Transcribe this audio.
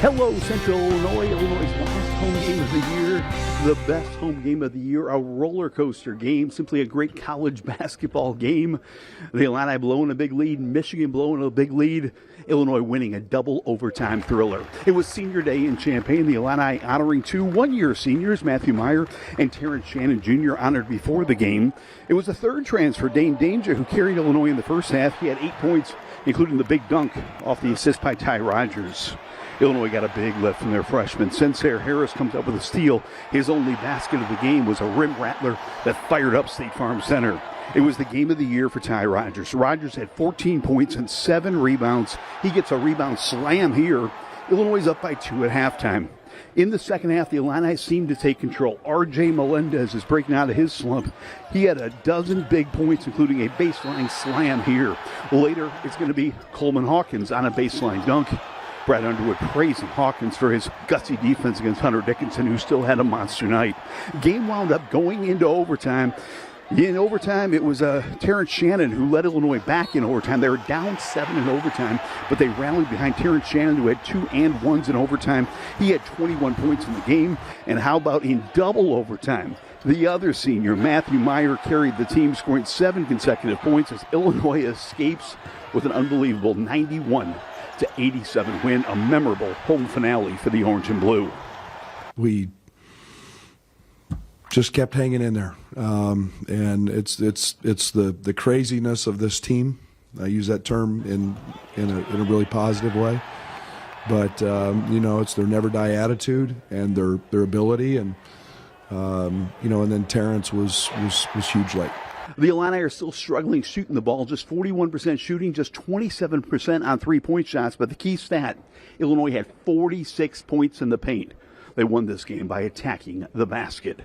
Hello, Central Illinois, Illinois' last home game of the year, the best home game of the year, a roller coaster game, simply a great college basketball game. The Illini blowing a big lead, Michigan blowing a big lead, Illinois winning a double overtime thriller. It was senior day in Champaign, the Illini honoring two one-year seniors, Matthew Meyer and Terrence Shannon Jr., honored before the game. It was the third transfer, Dane Danger, who carried Illinois in the first half. He had 8 points, including the big dunk off the assist by Ty Rogers. Illinois got a big lift from their freshman. Sincere Harris comes up with a steal. His only basket of the game was a rim rattler that fired up State Farm Center. It was the game of the year for Ty Rogers. Rogers had 14 points and 7 rebounds. He gets a rebound slam here. Illinois is up by 2 at halftime. In the second half, the Illini seemed to take control. R.J. Melendez is breaking out of his slump. He had a dozen big points, including a baseline slam here. Later, it's going to be Coleman Hawkins on a baseline dunk. Brad Underwood praising Hawkins for his gutsy defense against Hunter Dickinson, who still had a monster night. Game wound up going into overtime. In overtime, it was Terrence Shannon who led Illinois back in overtime. They were down 7 in overtime, but they rallied behind Terrence Shannon, who had 2 and 1s in overtime. He had 21 points in the game. And how about in double overtime? The other senior, Matthew Meyer, carried the team, scoring 7 consecutive points as Illinois escapes with an unbelievable 91-87 win, a memorable home finale for the Orange and Blue. We just kept hanging in there, and it's the craziness of this team. I use that term in a really positive way, but it's their never die attitude and their ability, and and then Terrence was huge late. The Illini are still struggling shooting the ball, just 41% shooting, just 27% on three-point shots. But the key stat, Illinois had 46 points in the paint. They won this game by attacking the basket.